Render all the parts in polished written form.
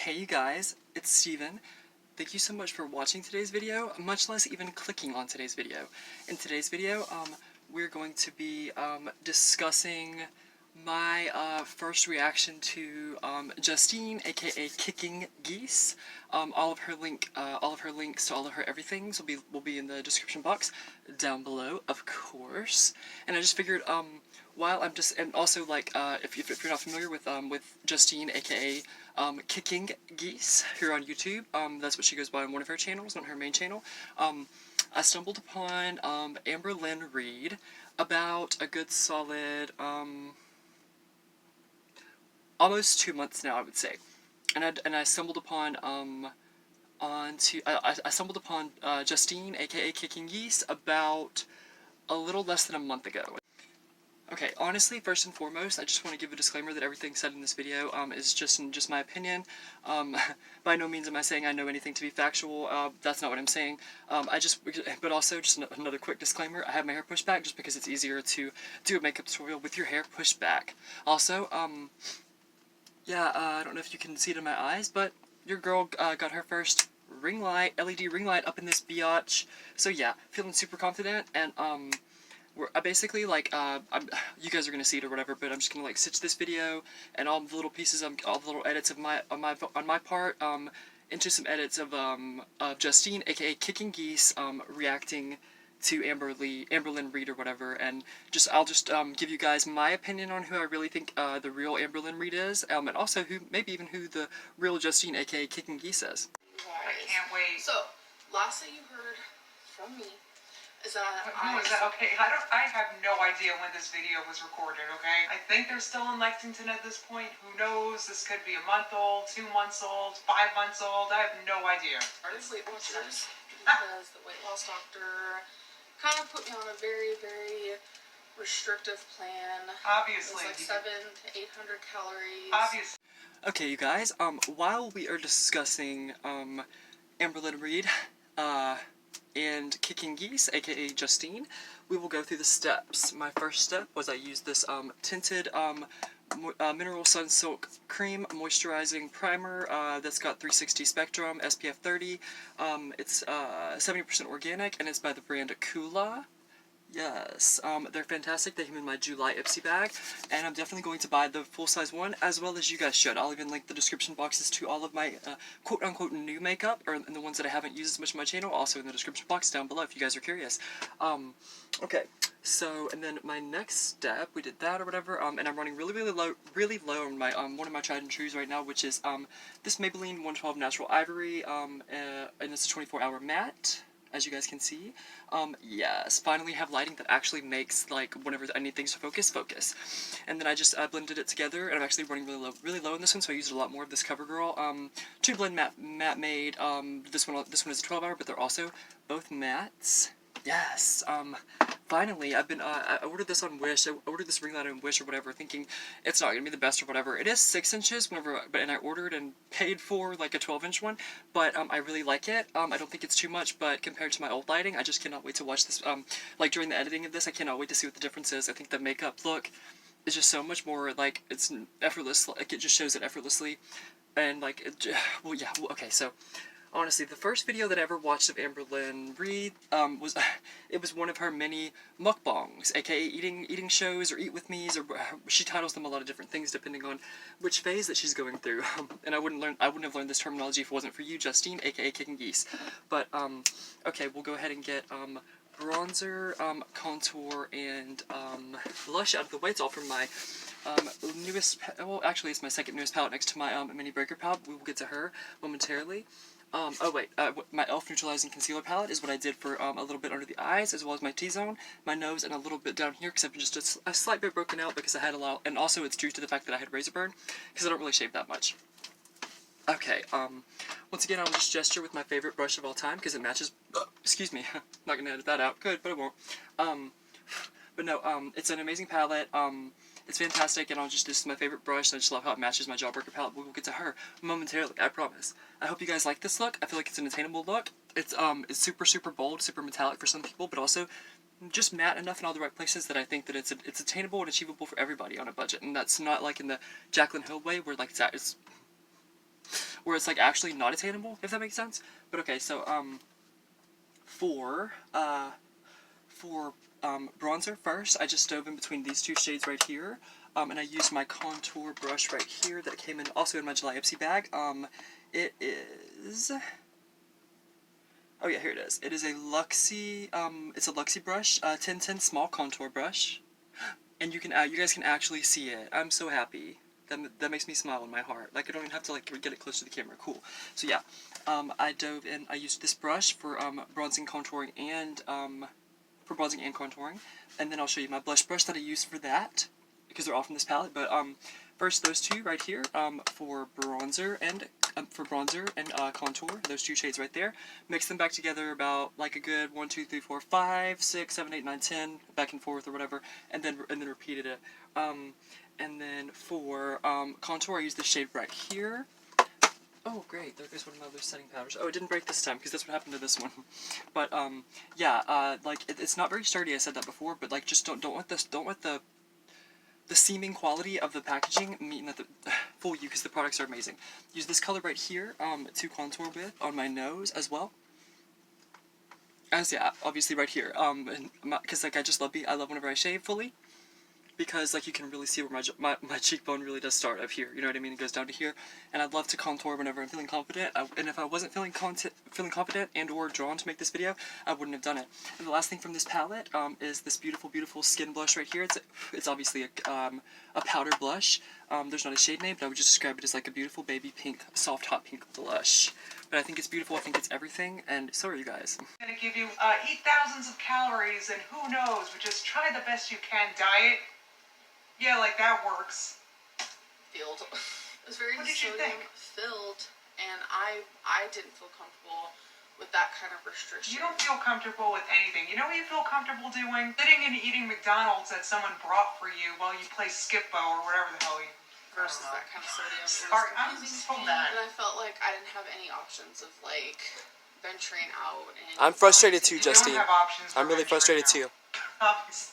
Hey you guys, it's Steven. Thank you so much for watching today's video, much less even clicking on today's video. In today's video, we're going to be discussing my first reaction to Justine, aka KickingGeese. All of her links to all of her everythings will be in the description box down below, of course. And I just figured, and also like if you're not familiar with Justine, aka KickingGeese here on YouTube, that's what she goes by on one of her channels, not her main channel. I stumbled upon Amberlynn Reid about a good solid almost 2 months now, I would say, and I stumbled upon I stumbled upon Justine, aka KickingGeese, about a little less than a month ago. Okay, honestly, first and foremost, I just want to give a disclaimer that everything said in this video is just my opinion. By no means am I saying I know anything to be factual. That's not what I'm saying. But also, just another quick disclaimer, I have my hair pushed back just because it's easier to do a makeup tutorial with your hair pushed back. Also, I don't know if you can see it in my eyes, but your girl got her first LED ring light up in this biatch. So yeah, feeling super confident, and I basically, like, you guys are gonna see it or whatever, but I'm just gonna like stitch this video and all the little pieces, all the little edits of on my part, into some edits of Justine, aka KickingGeese, reacting to Amberlynn Reid or whatever, and I'll just give you guys my opinion on who I really think the real Amberlynn Reid is, and also maybe even who the real Justine, aka KickingGeese is. I can't wait. So, last thing you heard from me is that who is that? Okay, I have no idea when this video was recorded, okay? I think they're still in Lexington at this point. Who knows? This could be a month old, 2 months old, 5 months old. I have no idea. Started Weight Watchers because the weight loss doctor kind of put me on a very, very restrictive plan. Obviously. It was like 700 to 800 calories. Obviously. Okay, you guys, while we are discussing Amberlynn Reid, and KickingGeese, aka Justine, we will go through the steps. My first step was I used this tinted Mineral Sun Silk Cream Moisturizing Primer that's got 360 Spectrum, SPF 30. It's 70% organic, and it's by the brand Kula. Yes, they're fantastic. They came in my July Ipsy bag, and I'm definitely going to buy the full-size one, as well as you guys should. I'll even link the description boxes to all of my quote-unquote new makeup, or the ones that I haven't used as much on my channel, also in the description box down below if you guys are curious. Okay, so, and then my next step, we did that or whatever, and I'm running really low on my, one of my tried and trues right now, which is, this Maybelline 112 Natural Ivory, and it's a 24-hour matte, as you guys can see. Yes, finally have lighting that actually makes, like, whenever I need things to focus. And then I just blended it together, and I'm actually running really low in this one, so I used a lot more of this CoverGirl 2-blend matte made. This one is a 12-hour, but they're also both mattes. Yes, finally, I ordered this on Wish. I ordered this ring light on Wish or whatever, thinking it's not gonna be the best or whatever. It is 6 inches, and I ordered and paid for like a 12-inch one, but I really like it. I don't think it's too much, but compared to my old lighting, I just cannot wait to watch this. Like during the editing of this, I cannot wait to see what the difference is. I think the makeup look is just so much more, like, it's effortless. Like, it just shows it effortlessly, and like, okay, so. Honestly, the first video that I ever watched of Amberlynn Reid was one of her many mukbangs, aka eating shows or eat with me's, or she titles them a lot of different things depending on which phase that she's going through. And I wouldn't have learned this terminology if it wasn't for you, Justine, aka KickingGeese. But okay, we'll go ahead and get bronzer, contour, and blush out of the way. It's all from my newest. Well, actually, it's my second newest palette next to my mini breaker palette. We will get to her momentarily. Oh wait, my e.l.f. Neutralizing Concealer Palette is what I did for a little bit under the eyes, as well as my T-zone, my nose, and a little bit down here, because I've been just a slight bit broken out because I had a lot, and also it's due to the fact that I had razor burn, because I don't really shave that much. Okay, once again, I'll just gesture with my favorite brush of all time, because it matches, excuse me, not gonna edit that out, good, but it won't. But no, it's an amazing palette, it's fantastic, and this is my favorite brush, and I just love how it matches my Jawbreaker palette. We will get to her momentarily, I promise. I hope you guys like this look. I feel like it's an attainable look. It's super bold, super metallic for some people, but also just matte enough in all the right places that I think that it's attainable and achievable for everybody on a budget. And that's not like in the Jaclyn Hill way, where like it's where it's like actually not attainable, if that makes sense. But okay, so for bronzer first, I just dove in between these two shades right here, and I used my contour brush right here that came in also in my July Ipsy bag. It is, oh yeah, here it is. It is a Luxie, it's a Luxie brush, 1010 small contour brush, and you guys can actually see it. I'm so happy. That makes me smile in my heart. Like, I don't even have to, like, get it close to the camera. Cool. So yeah, I dove in, I used this brush for, bronzing, contouring, and, contouring, and then I'll show you my blush brush that I used for that, because they're all from this palette, but, first those two right here, for bronzer and contour, those two shades right there, mix them back together about, like, a good 1, 2, 3, 4, 5, 6, 7, 8, 9, 10, back and forth or whatever, and then repeated it, and then for, contour, I used this shade right here. Oh, great, there goes one of my other setting powders. Oh, it didn't break this time, because that's what happened to this one. But, yeah, like, it's not very sturdy, I said that before, but, like, just don't let the seeming quality of the packaging mean that fool you, because the products are amazing. Use this color right here, to contour with on my nose as well. As, yeah, obviously right here, because, like, I love whenever I shave fully, because, like, you can really see where my cheekbone really does start up here, you know what I mean? It goes down to here, and I'd love to contour whenever I'm feeling confident, and if I wasn't feeling confident and or drawn to make this video, I wouldn't have done it. And the last thing from this palette, is this beautiful, beautiful skin blush right here. It's obviously a powder blush. There's not a shade name, but I would just describe it as, like, a beautiful baby pink, soft hot pink blush. But I think it's beautiful, I think it's everything, and so are you guys. I'm gonna give you, eat thousands of calories, and who knows, but just try the best you can diet. Yeah, like that works. Filled. It was very What did you sodium think? filled, and I didn't feel comfortable with that kind of restriction. You don't feel comfortable with anything. You know what you feel comfortable doing? Sitting and eating McDonald's that someone brought for you while you play Skip-Bo or whatever the hell you... Versus that kind of sodium. Sorry, I'm confusing so to me, mad. and I felt like I didn't have any options of, like, venturing out and... I'm frustrated too, You don't Justine. have options for I'm really venturing frustrated out. too.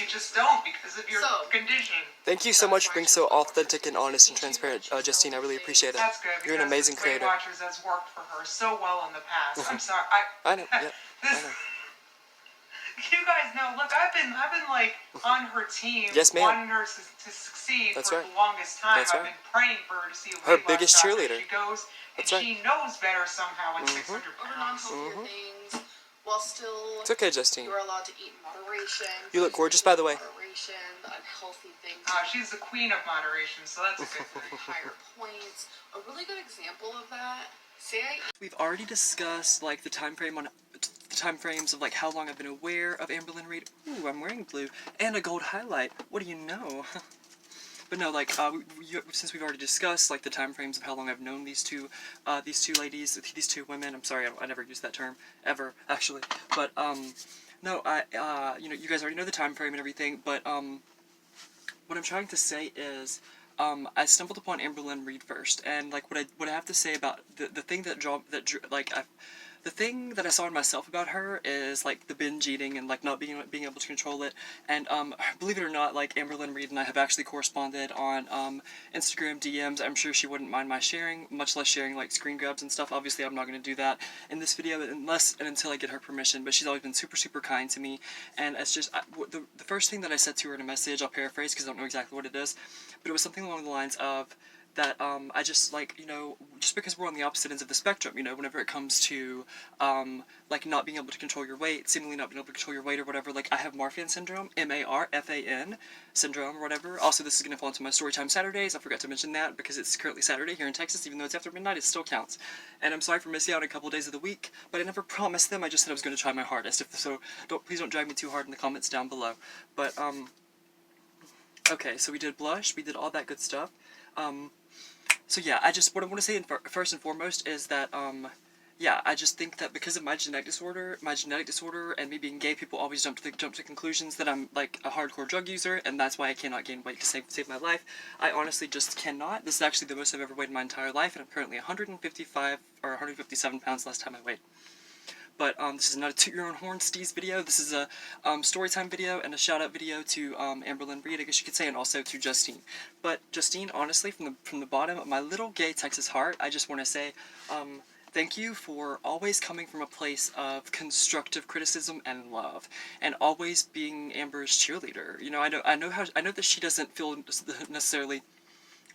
You just don't because of your condition. Thank you so much for being so authentic and honest and transparent, Justine. I really appreciate it. That's good. You're an amazing Weight creator. Watchers has worked for her so well in the past. I'm sorry. I know. Yeah, I know. You guys know. Look, I've been like on her team, Yes, ma'am. wanting her to succeed That's for right. the longest time. That's I've right. been praying for her to see a Her weight biggest loss doctor. cheerleader. She goes and That's right. she knows better somehow at 600 over pounds. non-healthier things, while still It's okay, Justine. you are allowed to eat in moderation. You look gorgeous, by the way. Moderation, the unhealthy things. She's the queen of moderation, so that's a good thing. Higher points. A really good example of that. Say I We've already discussed, like, the time frames of, like, how long I've been aware of Amberlynn Reid. Ooh, I'm wearing blue and a gold highlight. What do you know? But no, like, since we've already discussed, like, the time frames of how long I've known these two ladies, these two women. I'm sorry, I never used that term ever, actually. But no, you know, you guys already know the time frame and everything. But what I'm trying to say is, I stumbled upon Amberlynn Reid first, and, like, what I have to say about the thing the thing that I saw in myself about her is, like, the binge eating and, like, not being able to control it. And believe it or not, like, Amberlynn Reid and I have actually corresponded on Instagram DMs. I'm sure she wouldn't mind my sharing, much less sharing, like, screen grabs and stuff. Obviously, I'm not going to do that in this video unless and until I get her permission. But she's always been super, super kind to me. And it's just the first thing that I said to her in a message, I'll paraphrase because I don't know exactly what it is, but it was something along the lines of that I just, like, you know, just because we're on the opposite ends of the spectrum, you know, whenever it comes to, like, not being able to control your weight, seemingly not being able to control your weight or whatever, like, I have Marfan syndrome, M-A-R-F-A-N syndrome or whatever. Also, this is going to fall into my Storytime Saturdays. I forgot to mention that because it's currently Saturday here in Texas, even though it's after midnight, it still counts. And I'm sorry for missing out on a couple days of the week, but I never promised them, I just said I was going to try my hardest, so please don't drag me too hard in the comments down below. But, okay, so we did blush, we did all that good stuff. So yeah, what I want to say first and foremost is that, yeah, I just think that because of my genetic disorder, and me being gay, people always jump to conclusions that I'm, like, a hardcore drug user, and that's why I cannot gain weight to save my life. I honestly just cannot. This is actually the most I've ever weighed in my entire life, and I'm currently 155 or 157 pounds last time I weighed. But this is not a toot your own horn Steez video. This is a Storytime video and a shout out video to Amberlynn Reid, I guess you could say, and also to Justine. But Justine, honestly, from the bottom of my little gay Texas heart, I just want to say thank you for always coming from a place of constructive criticism and love, and always being Amber's cheerleader. You know, I know that she doesn't feel necessarily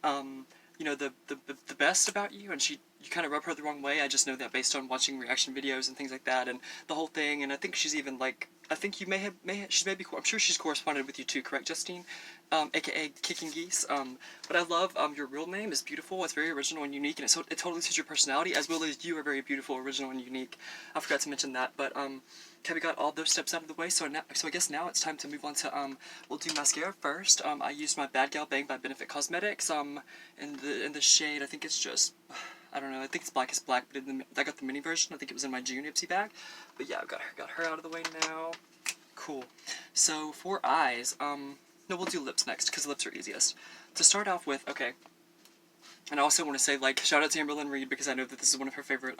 you know, the best about you, and you kind of rub her the wrong way. I just know that based on watching reaction videos and things like that, and the whole thing. And I think she's even like, I think you I'm sure she's corresponded with you too, correct, Justine? AKA KickingGeese. But I love your real name is beautiful. It's very original and unique, and it totally suits your personality, as well as you are very beautiful, original, and unique. I forgot to mention that, but okay, we got all those steps out of the way, so I guess now it's time to move on to, we'll do mascara first. I used my Bad Gal Bang by Benefit Cosmetics, in the shade, I think it's just, I don't know, I think it's Black is Black, but I got the mini version. I think it was in my June Ipsy bag. But yeah, I've got her out of the way now. Cool. So, for eyes, no, we'll do lips next, because lips are easiest. To start off with, okay, and I also want to say, like, shout out to Amberlynn Reid, because I know that this is one of her favorite,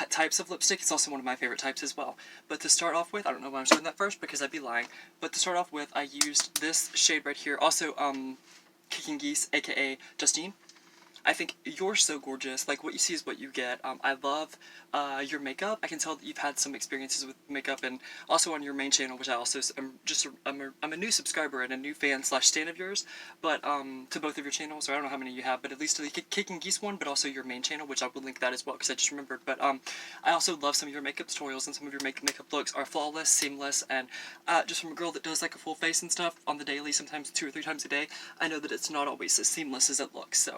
types of lipstick. It's also one of my favorite types as well. But to start off with, I don't know why I'm showing that first, because I'd be lying, but to start off with, I used this shade right here, also, KickingGeese, aka Justine. I think you're so gorgeous. Like, what you see is what you get. I love your makeup. I can tell that you've had some experiences with makeup, and also on your main channel, which I also I'm a new subscriber and a new fan / stan of yours. But to both of your channels, or I don't know how many you have, but at least to the KickingGeese one, but also your main channel, which I will link that as well because I just remembered. But I also love some of your makeup tutorials, and some of your makeup looks are flawless, seamless, and just from a girl that does like a full face and stuff on the daily, sometimes 2 or 3 times a day, I know that it's not always as seamless as it looks. So.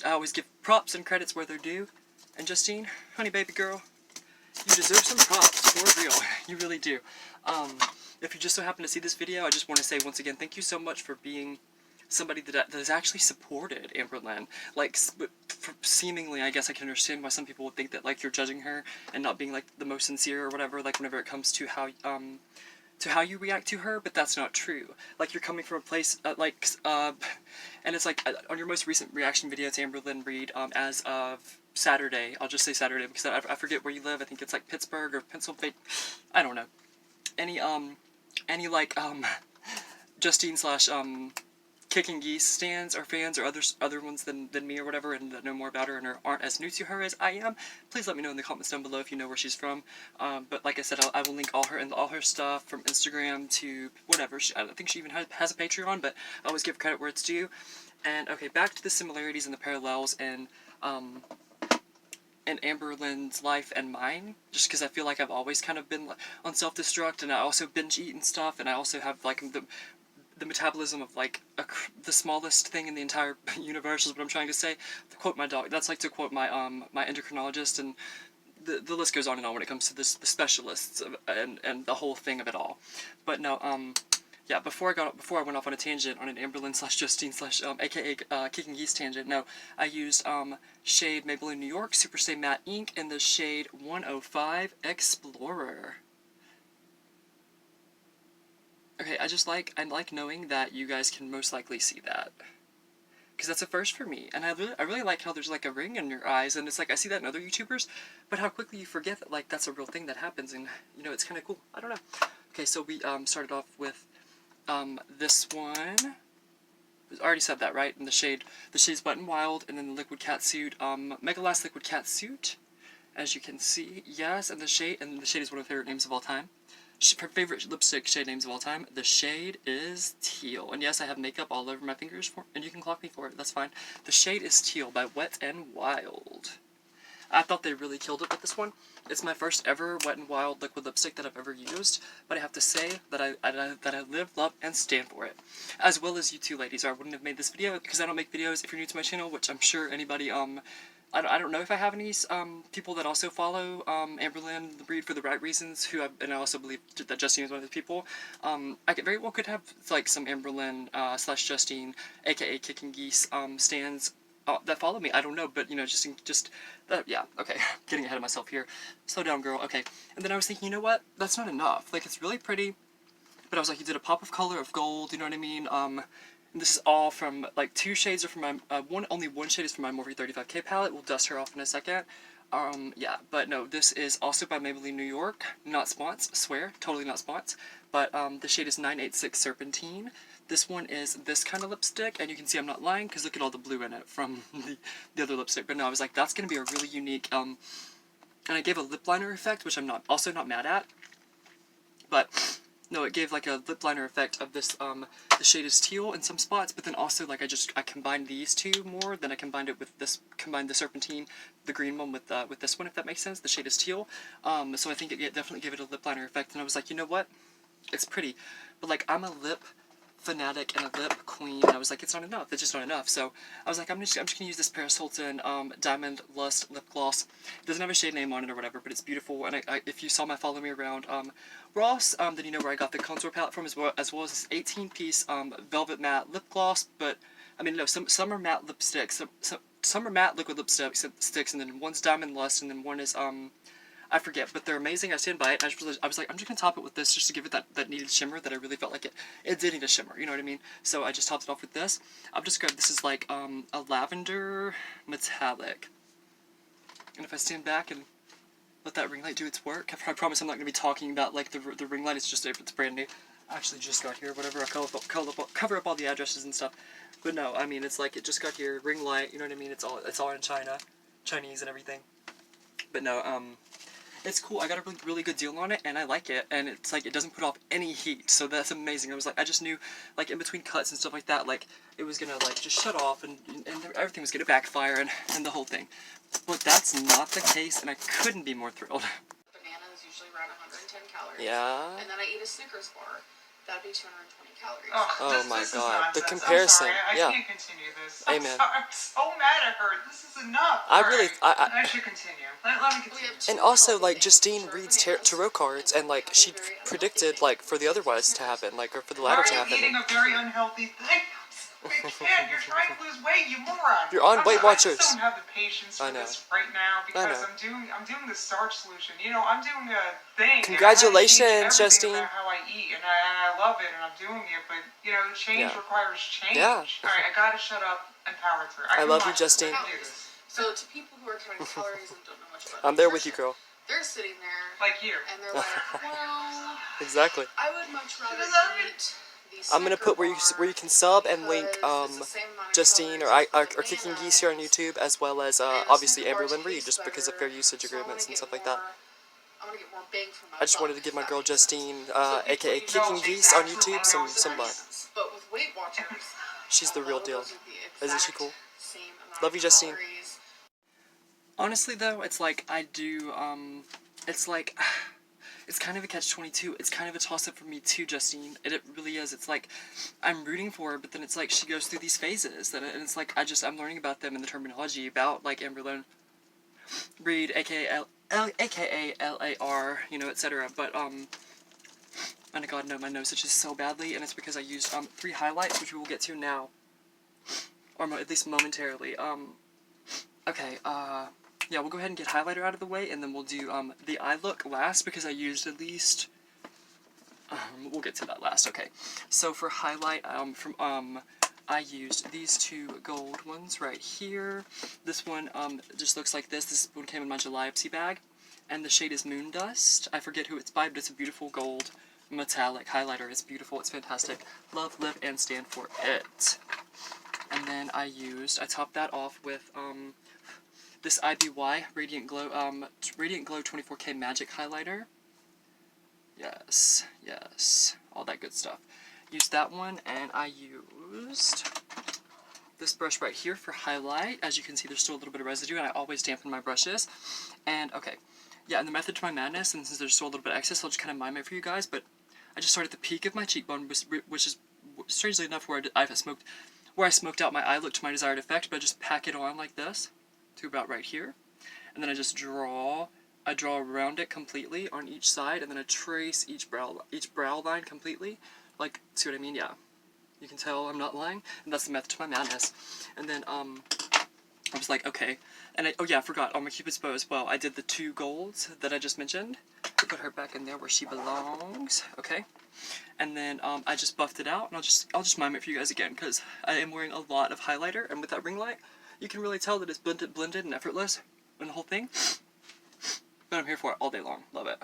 I always give props and credits where they're due. And Justine, honey baby girl, you deserve some props, for real. You really do. If you just so happen to see this video, I just want to say once again, thank you so much for being somebody that has actually supported Amberlynn. Like, seemingly, I guess I can understand why some people would think that, like, you're judging her and not being, like, the most sincere or whatever, like, whenever it comes to how you react to her, but that's not true. Like, you're coming from a place, and it's like, on your most recent reaction video to Amberlynn Reid, as of Saturday, I'll just say Saturday, because I forget where you live, I think it's, like, Pittsburgh or Pennsylvania, I don't know. Any, like, Justine / KickingGeese stands or fans or other ones than me or whatever, and that know more about her and aren't as new to her as I am, please let me know in the comments down below if you know where she's from. But like I said, I will link all her stuff from Instagram to whatever. I don't think she even has a Patreon, but I always give credit where it's due. And okay, back to the similarities and the parallels and Amberlynn's life and mine, just because I feel like I've always kind of been on self-destruct, and I also binge eat and stuff, and I also have like the metabolism of like the smallest thing in the entire universe is what I'm trying to say. To quote my dog, that's like to quote my my endocrinologist, and the list goes on and on when it comes to the specialists and the whole thing of it all. But no, yeah, before I went off on a tangent on an Amberlynn / Justine / aka KickingGeese tangent, no, I used shade Maybelline New York Super Stay Matte Ink in the shade 105 Explorer. Okay, I like knowing that you guys can most likely see that, because that's a first for me, and I really like how there's like a ring in your eyes, and it's like I see that in other YouTubers, but how quickly you forget that like that's a real thing that happens, and you know, it's kind of cool. I don't know. Okay, so we started off with this one. I already said that, right? And the shade's Button Wild, and then the Liquid Catsuit, Mega Last Liquid Catsuit, as you can see, yes, and the shade is one of my favorite names of all time. Her favorite lipstick shade names of all time. The shade is Teal. And yes, I have makeup all over my fingers, and you can clock me for it, that's fine. The shade is Teal by Wet n Wild. I thought they really killed it with this one. It's my first ever Wet n Wild liquid lipstick that I've ever used, but I have to say that I live, love, and stand for it. As well as you two ladies, or I wouldn't have made this video, because I don't make videos if you're new to my channel, which I'm sure anybody, I don't know if I have any people that also follow Amberlynn Reid for the right reasons, and I also believe that Justine is one of those people. I very well could have like some Amberlynn / Justine, aka KickingGeese, stands that follow me. I don't know, but you know, yeah, okay, getting ahead of myself here. Slow down, girl. Okay, and then I was thinking, you know what? That's not enough. Like, it's really pretty, but I was like, you did a pop of color of gold. You know what I mean? And this is all from, like, 2 shades are from my, only one shade is from my Morphe 35K palette. We'll dust her off in a second. Yeah, but no, this is also by Maybelline New York. Not spons, swear, totally not spons. But the shade is 986 Serpentine. This one is this kind of lipstick, and you can see I'm not lying because look at all the blue in it from the other lipstick. But no, I was like, that's gonna be a really unique. And I gave a lip liner effect, which I'm also not mad at. But no, it gave like a lip liner effect of this. The shade is teal in some spots, but then also like I combined these two more. Then I combined it with this. Combined the Serpentine, the green one with this one, if that makes sense. The shade is teal. So I think it definitely gave it a lip liner effect. And I was like, you know what? It's pretty, but like I'm a lip fanatic and a lip queen, and I was like, it's not enough. It's just not enough. So I was like, I'm just gonna use this Paris Hilton Diamond Lust lip gloss. It doesn't have a shade name on it or whatever, but it's beautiful. And if you saw my follow me around Ross, then you know where I got the contour palette from, as well as this 18-piece velvet matte lip gloss. But I mean, no, some are matte lipsticks, some are matte liquid lipsticks, and then one's Diamond Lust, and then one is I forget, but they're amazing. I stand by it. I was like, I'm just gonna top it with this just to give it that needed shimmer that I really felt like it did need a shimmer. You know what I mean? So I just topped it off with this. I've described this as like a lavender metallic. And if I stand back and let that ring light do its work, I promise I'm not gonna be talking about like the ring light. It's just if it's brand new. I actually just got here. Whatever. I cover up all the addresses and stuff. But no, I mean it's like it just got here. Ring light. You know what I mean? It's all in Chinese and everything. But no, it's cool. I got a really good deal on it, and I like it. And it's like it doesn't put off any heat, so that's amazing. I was like, I just knew, like in between cuts and stuff like that, like it was gonna like just shut off, and everything was gonna backfire, and the whole thing. But that's not the case, and I couldn't be more thrilled. Banana is usually around 110 calories. Yeah. And then I eat a Snickers bar. That'd be 220 calories. Oh my this God, is the comparison. I'm sorry. Yeah. I can't continue this. Amen. I'm so mad at her. This is enough. I should continue. Let me continue. And also, like, Justine reads tarot cards, and, like, she predicted, like, for the otherwise to happen, like, or for the latter to happen. You're eating a very unhealthy thing. You can't. You're trying to lose weight, you moron. You're on Weight Watchers. I just don't have the patience for this right now because I'm doing the starch solution. You know, I'm doing a thing. Congratulations, Justine. About how I eat, and I love it, and I'm doing it. But you know, change requires change. Yeah. All right, I gotta shut up and power through. I love you, Justine. So to people who are counting calories and don't know much about I'm there with you, girl. They're sitting there like here, and they're like, well, exactly. I would much rather eat. I'm gonna put where you can sub and link Justine or KickingGeese here on YouTube, as well as obviously Amberlynn Reid, just because of fair usage agreements and stuff like that. I just wanted to give my girl Justine, aka KickingGeese on YouTube, some love. But with Weight Watchers, she's the real deal. Isn't she cool? Love you, Justine. Honestly though, it's like I do it's like it's kind of a catch-22. It's kind of a toss-up for me too, Justine. It really is. It's like I'm rooting for her, but then it's like she goes through these phases, and it's like I'm learning about them and the terminology about like Amberlynn Reid, aka LAR, you know, etc. But and God, no, my nose itches so badly, and it's because I used 3 highlights, which we will get to now, or at least momentarily. Okay, yeah, we'll go ahead and get highlighter out of the way, and then we'll do the eye look last, because I used at least, we'll get to that last. Okay, so for highlight, I used these 2 gold ones right here. This one just looks like this. This one came in my July Ipsy bag, and the shade is Moon Dust. I forget who it's by, but it's a beautiful gold metallic highlighter. It's beautiful. It's fantastic. Love, live, and stand for it. And then I topped that off with this IBY Radiant Glow 24K Magic highlighter. Yes, all that good stuff. Used that one, and I used this brush right here for highlight. As you can see, there's still a little bit of residue, and I always dampen my brushes. And okay, yeah, and the method to my madness, and since there's still a little bit of excess, I'll just kind of mime it for you guys. But I just started at the peak of my cheekbone, which is strangely enough where I smoked out my eye look to my desired effect, but I just pack it on like this to about right here, and then I just draw around it completely on each side, and then I trace each brow line completely. Like, see what I mean? Yeah, you can tell I'm not lying, and that's the method to my madness. And then I was like, okay, and oh yeah, I forgot on my Cupid's bow as well. I did the 2 golds that I just mentioned. Put her back in there where she belongs. Okay. And then I just buffed it out, and I'll just mime it for you guys again, because I am wearing a lot of highlighter, and with that ring light, you can really tell that it's blended and effortless. in the whole thing. But I'm here for it all day long. Love it.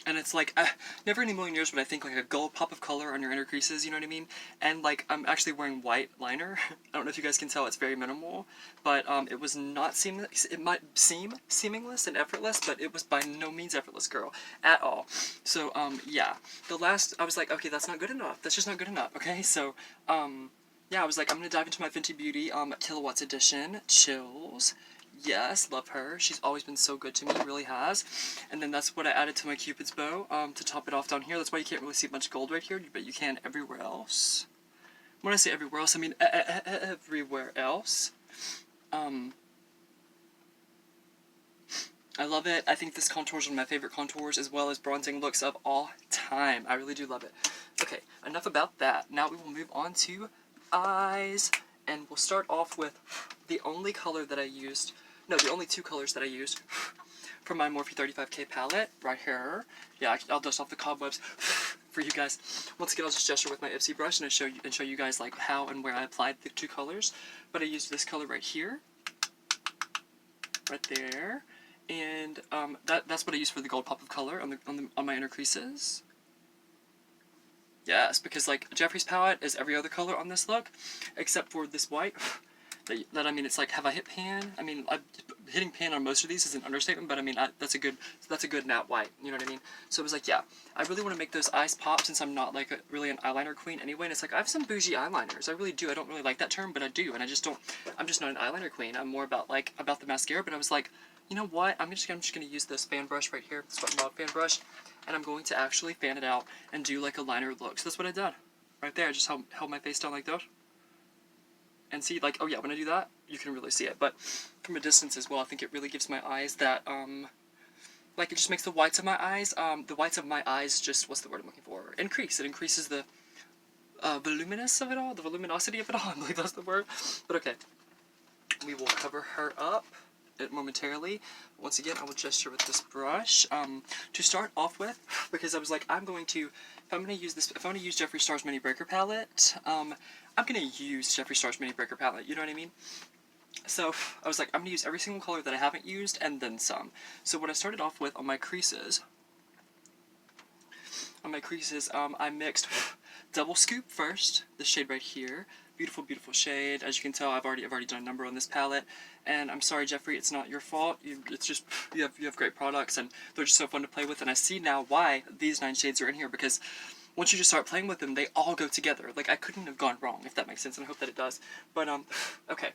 And it's like, never in a million years would I think like a gold pop of color on your inner creases, you know what I mean? And like, I'm actually wearing white liner. I don't know if you guys can tell, it's very minimal. But it was not seamless. It might seem seamless and effortless, but it was by no means effortless, girl. At all. So, yeah. The last, I was like, okay, that's not good enough. That's just not good enough, okay? So, yeah, I was like, I'm gonna dive into my Fenty Beauty Kilowatts Edition Chills. Yes, love her. She's always been so good to me, really has. And then that's what I added to my Cupid's bow to top it off down here. That's why you can't really see much gold right here, but you can everywhere else. When I say everywhere else, I mean everywhere else. I love it. I think this contour is one of my favorite contours, as well as bronzing looks of all time. I really do love it. Okay, enough about that. Now we will move on to eyes, and we'll start off with the only color that I used. No, the only two colors that I used from my Morphe 35K palette, right here. Yeah, I'll dust off the cobwebs for you guys. Once again, I'll just gesture with my Ipsy brush and show you guys like how and where I applied the two colors. But I used this color right here, right there, and that's what I used for the gold pop of color on my inner creases. Yes, because like Jeffree's palette is every other color on this look, except for this white. That I mean, it's like, have I hit pan? I mean, hitting pan on most of these is an understatement, but I mean, that's a good matte white. You know what I mean? So it was like, yeah, I really want to make those eyes pop since I'm not like really an eyeliner queen anyway. And it's like I have some bougie eyeliners. I really do. I don't really like that term, but I do. And I just don't. I'm just not an eyeliner queen. I'm more about the mascara. But I was like, you know what? I'm just gonna use this fan brush right here, this Wet n Wild fan brush, and I'm going to actually fan it out and do like a liner look. So that's what I did. Right there, I just held my face down like that. And see, like, oh yeah, when I do that, you can really see it. But from a distance as well, I think it really gives my eyes that, like, it just makes the whites of my eyes just, what's the word I'm looking for? Increase. It increases the voluminous of it all, the voluminosity of it all. I believe that's the word. But okay, we will cover her up momentarily. Once again, I will gesture with this brush to start off with, because I was like, if I'm going to use Jeffree Star's Mini Breaker palette, I'm going to use Jeffree Star's Mini Breaker palette, you know what I mean? So I was like, I'm going to use every single color that I haven't used, and then some. So what I started off with on my creases, I mixed Double Scoop first, this shade right here. Beautiful, beautiful shade. As you can tell, I've already done a number on this palette, and I'm sorry, Jeffree, it's not your fault. It's just you have great products, and they're just so fun to play with. And I see now why these 9 shades are in here, because once you just start playing with them, they all go together. Like, I couldn't have gone wrong, if that makes sense, and I hope that it does. But okay.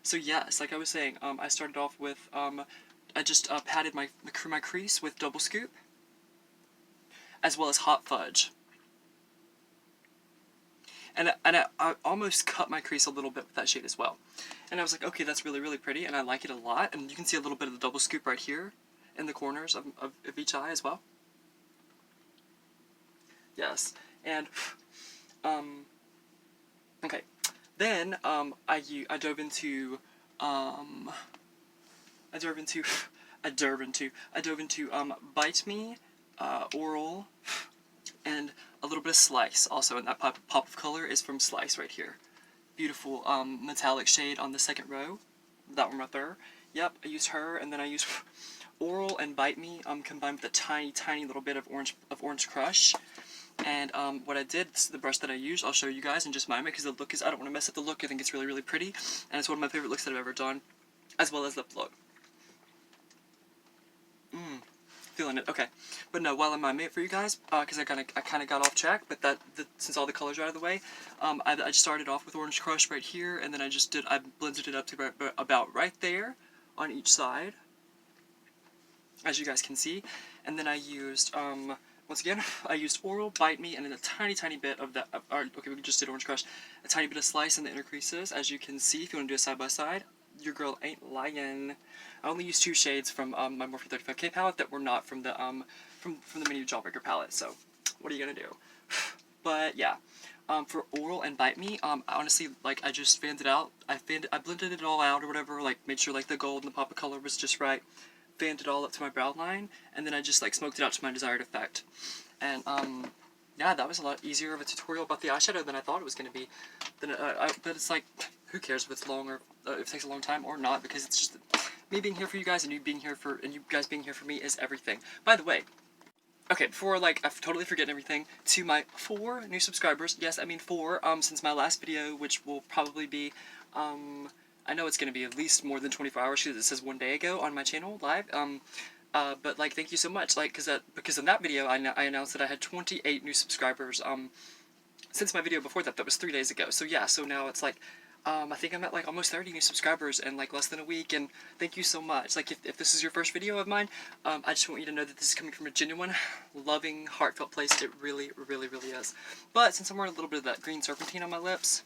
So yes, like I was saying, I started off with I just patted my crease with Double Scoop, as well as Hot Fudge. And I almost cut my crease a little bit with that shade as well. And I was like, okay, that's really, really pretty, and I like it a lot. And you can see a little bit of the Double Scoop right here in the corners of each eye as well. Yes. And, okay. Then, I dove into Bite Me, Oral, and a little bit of Slice. Also, and that pop of color is from Slice right here. Beautiful metallic shade on the second row. That one right there. Yep, I used her, and then I used Oral and Bite Me combined with a tiny, tiny little bit of Orange Crush. And what I did, this is the brush that I used. I'll show you guys and just mime it, because the look is, I don't want to mess up the look. I think it's really, really pretty, and it's one of my favorite looks that I've ever done, as well as lip look. Feeling it. Okay, but no, while I'm miming it for you guys, because I kind of got off track, but since all the colors are out of the way, I just started off with Orange Crush right here, and then I blended it up to about right there on each side, as you guys can see, and then I used once again, I used Oral, Bite Me, and then a tiny, tiny bit of that. Okay, we just did Orange Crush. A tiny bit of Slice in the inner creases, as you can see. If you want to do a side by side, your girl ain't lying. I only used 2 shades from my Morphe 35K palette that were not from the Mini Jawbreaker palette. So, what are you gonna do? But yeah, for Oral and Bite Me, honestly, like, I just fanned it out. I blended it all out or whatever. Like, made sure like the gold and the pop of color was just right. Fanned it all up to my brow line, and then I just like smoked it out to my desired effect. And yeah, that was a lot easier of a tutorial about the eyeshadow than I thought it was going to be. But it's like, who cares if it's long or if it takes a long time or not, because it's just me being here for you guys and you guys being here for me is everything. By the way, okay, before, like, I totally forget everything, to my 4 new subscribers, yes, I mean 4, since my last video, which will probably be, I know it's gonna be at least more than 24 hours, because it says 1 day ago on my channel, live, but, like, thank you so much, like, because in that video, I announced that I had 28 new subscribers, since my video before that was 3 days ago, so yeah, so now it's, like, I think I'm at, like, almost 30 new subscribers in, like, less than a week, and thank you so much. Like, if this is your first video of mine, I just want you to know that this is coming from a genuine, loving, heartfelt place. It really, really, really is. But since I'm wearing a little bit of that green serpentine on my lips,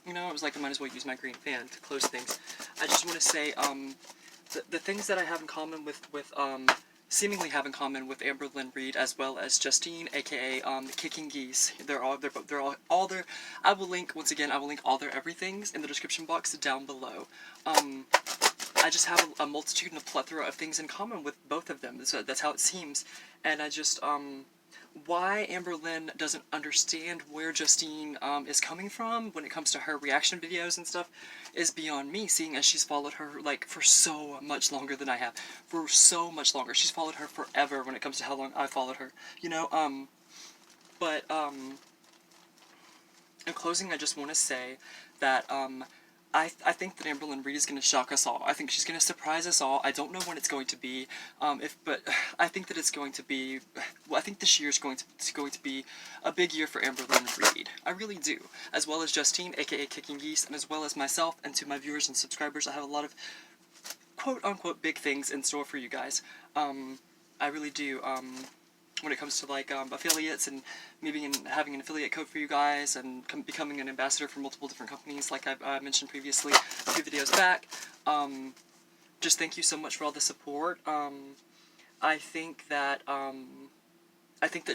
you know, I was like, I might as well use my green fan to close things. I just want to say, the things that I have in common seemingly have in common with Amberlynn Reid as well as Justine, aka KickingGeese. They're all their. I will link all their everythings in the description box down below. I just have a multitude and a plethora of things in common with both of them. That's how it seems, and I just why Amberlynn doesn't understand where Justine is coming from when it comes to her reaction videos and stuff is beyond me, seeing as she's followed her, like, for so much longer than I have. For so much longer. She's followed her forever when it comes to how long I followed her. You know, in closing, I just want to say that, I think that Amberlynn Reid is going to shock us all. I think she's going to surprise us all. I don't know when it's going to be, but I think that it's going to be, well, I think this year is going to be a big year for Amberlynn Reid. I really do. As well as Justine, aka KickingGeese, and as well as myself, and to my viewers and subscribers, I have a lot of quote-unquote big things in store for you guys. I really do. When it comes to, like, affiliates and maybe having an affiliate code for you guys and becoming an ambassador for multiple different companies, like I mentioned previously a few videos back. Just thank you so much for all the support. I think that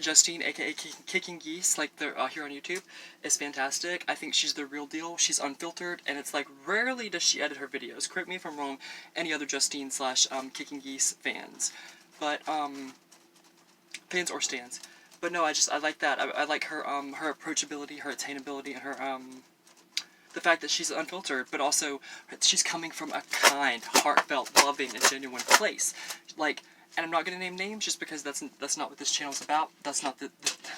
Justine, aka KickingGeese, like they're here on YouTube, is fantastic. I think she's the real deal. She's unfiltered, and it's like rarely does she edit her videos. Correct me if I'm wrong, any other Justine / KickingGeese fans, but fans or stands. But no, I like that. I like her her approachability, her attainability, and her the fact that she's unfiltered, but also she's coming from a kind, heartfelt, loving, and genuine place. Like, and I'm not gonna name names just because that's not what this channel's about. That's not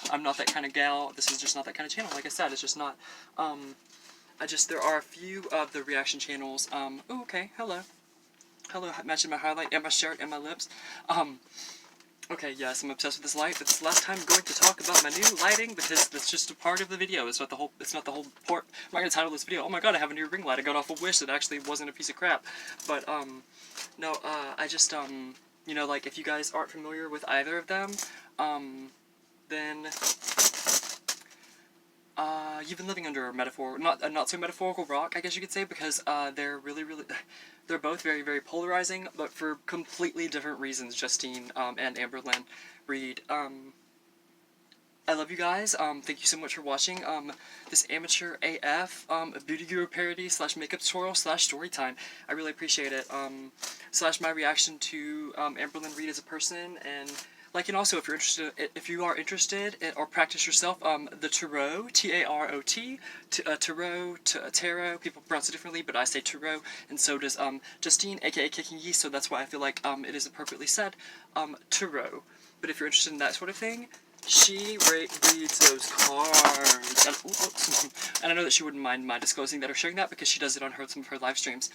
I'm not that kind of gal. This is just not that kind of channel. Like I said, it's just not. There are a few of the reaction channels. Oh, okay. Hello, matching my highlight and my shirt and my lips. Okay, yes, I'm obsessed with this light. It's the last time I'm going to talk about my new lighting because that's just a part of the video. It's not the whole part. I'm not going to title this video, oh my god, I have a new ring light. I got off a Wish that actually wasn't a piece of crap. But, no, I just, you know, like, if you guys aren't familiar with either of them, then, you've been living under a not so metaphorical rock, I guess you could say, because, they're they're both very, very polarizing, but for completely different reasons, Justine, and Amberlynn Reid. I love you guys, thank you so much for watching, this amateur AF, beauty guru parody / makeup tutorial / storytime. I really appreciate it, / my reaction to, Amberlynn Reid as a person, and, like, and also if you are interested in, or practice yourself, the tarot, T-A-R-O-T, tarot, people pronounce it differently, but I say tarot, and so does, Justine, aka KickingGeese, so that's why I feel like, it is appropriately said, tarot. But if you're interested in that sort of thing, she reads those cards, and I know that she wouldn't mind my disclosing that or sharing that because she does it on some of her live streams,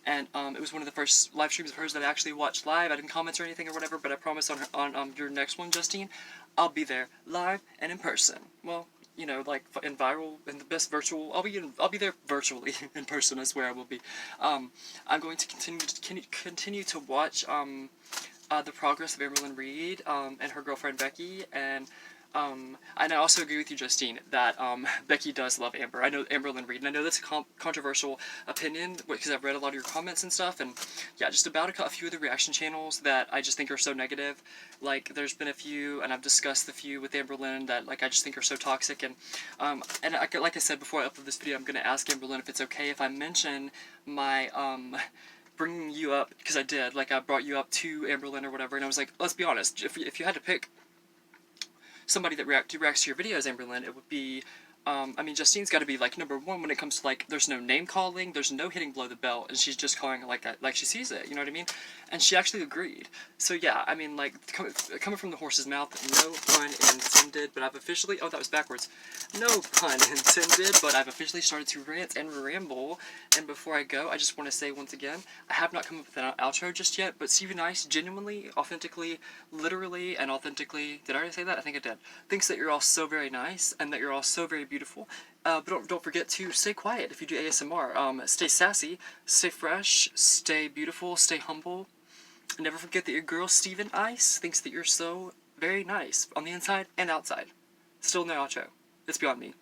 and it was one of the first live streams of hers that I actually watched live. I didn't comment or anything or whatever, but I promise on your next one, Justine, I'll be there live and in person. Well, you know, like in the best virtual. I'll be there virtually in person. I swear I will be. I'm going to continue to watch the progress of Amberlynn Reid, and her girlfriend Becky, and I also agree with you, Justine, that, Becky does love Amber. I know Amberlynn Reid, and I know that's a controversial opinion, because I've read a lot of your comments and stuff, and, yeah, just about a few of the reaction channels that I just think are so negative. Like, there's been a few, and I've discussed the few with Amberlynn that, like, I just think are so toxic, and like I said before I upload this video, I'm gonna ask Amberlynn if it's okay if I mention my, bringing you up, because I did, like, I brought you up to Amberlynn or whatever, and I was like, let's be honest, if you had to pick somebody that reacts to your videos, Amberlynn, it would be I mean, Justine's got to be like number one when it comes to like, there's no name calling, there's no hitting below the belt, and she's just calling it like she sees it. You know what I mean? And she actually agreed. So yeah, I mean, like coming from the horse's mouth, no pun intended. But I've officially, oh, that was backwards. No pun intended. But I've officially started to rant and ramble. And before I go, I just want to say once again, I have not come up with an outro just yet. But Stevie Nice, genuinely, authentically, literally, and authentically, did I already say that? I think I did. Thinks that you're all so very nice and that you're all so very beautiful. But don't forget to stay quiet if you do ASMR. Stay sassy, stay fresh, stay beautiful, stay humble. And never forget that your girl Steven Ice thinks that you're so very nice on the inside and outside. Still no outro. It's beyond me.